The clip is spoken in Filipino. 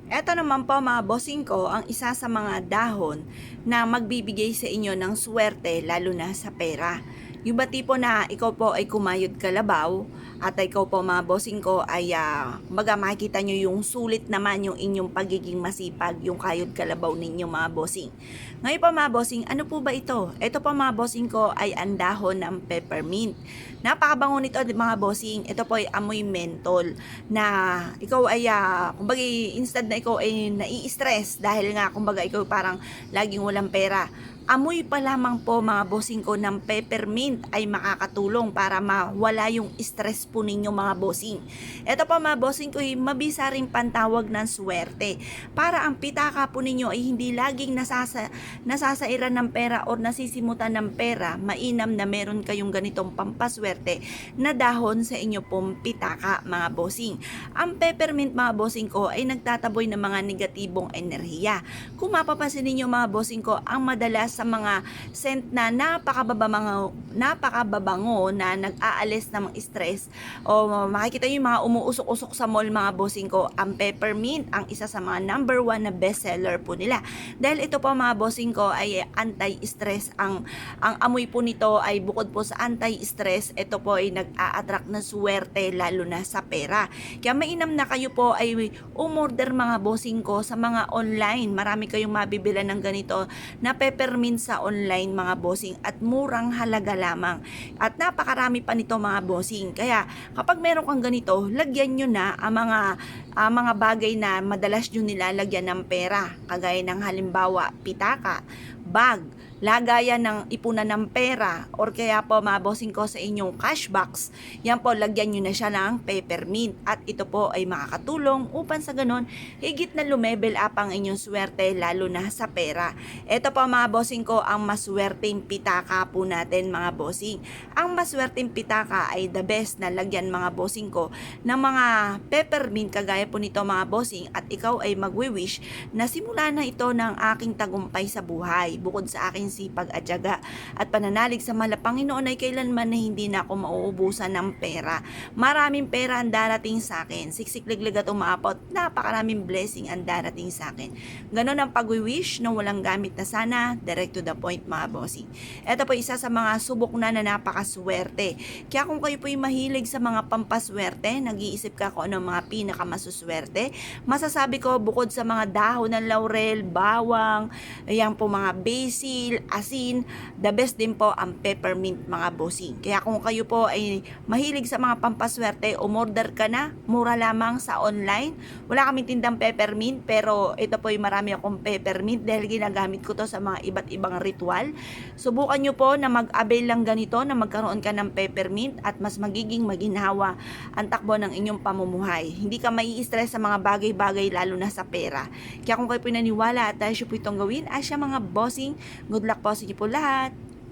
Eto naman po mga bossing ko, ang isa sa mga dahon na magbibigay sa inyo ng swerte lalo na sa pera. Yung ba tipo na ikaw po ay kumayod kalabaw at ikaw po mga bossing ko ay kumbaga makikita nyo yung sulit naman yung inyong pagiging masipag, yung kayod kalabaw ninyo mga bossing. Ngayon po mga bossing, ano po ba ito? Ito po mga bossing ko ay ang dahon ng peppermint. Napakabango nito mga bossing. Ito po ay amoy mentol na ikaw ay kumbaga instead na ikaw ay nai-stress dahil nga kumbaga ikaw parang laging walang pera. Amoy pa lamang po mga bossing ko ng peppermint ay makakatulong para mawala yung stress po ninyo mga bossing. Ito po mga bossing ko ay mabisa rin pantawag ng swerte. Para ang pitaka po ninyo ay hindi laging nasasairan ng pera o nasisimutan ng pera. Mainam na meron kayong ganitong pampaswerte na dahon sa inyo pong pitaka mga bossing. Ang peppermint mga bossing ko ay nagtataboy ng mga negatibong enerhiya. Kung mapapansin ninyo mga bossing ko, ang madalas sa mga scent na napakababango na nag-aalis ng stress o makikita nyo yung mga umuusok-usok sa mall mga bossing ko, ang peppermint ang isa sa mga number 1 na bestseller po nila. Dahil ito po mga bossing ko ay anti-stress. Ang amoy po nito ay bukod po sa anti-stress, ito po ay nag-a-attract ng swerte lalo na sa pera. Kaya mainam na kayo po ay umorder mga bossing ko sa mga online. Marami kayong mabibilan ng ganito na peppermint sa online mga bossing at murang halaga lamang. At napakarami pa nito mga bossing. Kaya kapag meron kang ganito, lagyan nyo na ang mga bagay na madalas nyo nilalagyan ng pera. Kagaya ng halimbawa, pitaka, bag, lagayan ng ipunan ng pera or kaya po mga bossing ko sa inyong cash box, yan po lagyan nyo na siya ng peppermint at ito po ay makakatulong upang sa ganon higit na lumebel up ang inyong swerte lalo na sa pera. Ito po mga bossing ko ang maswerteng pitaka po natin mga bossing. Ang maswerteng pitaka ay the best na lagyan mga bossing ko ng mga peppermint kagaya po nito mga bossing at ikaw ay magwi-wish na simula na ito ng aking tagumpay sa buhay bukod sa aking sipag at tiyaga at pananalig sa mahal na Panginoon ay kailanman na hindi na ako mauubusan ng pera. Maraming pera ang darating sa akin. Siksikliglig at umaapot. Napakaraming blessing ang darating sa akin. Ganon ang pag-wish na walang gamit na sana. Direct to the point mga bossing. Ito po isa sa mga subok na napakaswerte. Kaya kung kayo po ay mahilig sa mga pampaswerte, nag-iisip ka kung ano mga pinakamasuswerte, masasabi ko bukod sa mga dahon ng laurel, bawang, ayan po mga basil, asin, the best din po ang peppermint mga bossing. Kaya kung kayo po ay mahilig sa mga pampaswerte, umorder ka na, mura lamang sa online. Wala kaming tindang peppermint pero ito po ay marami akong peppermint dahil ginagamit ko to sa mga iba't ibang ritual. Subukan nyo po na mag-avail lang ganito na magkaroon ka ng peppermint at mas magiging maginhawa ang takbo ng inyong pamumuhay. Hindi ka mai-stress sa mga bagay-bagay lalo na sa pera. Kaya kung kayo po naniwala at tayo po itong gawin, asya mga bossing, good luck po sa inyo po lahat.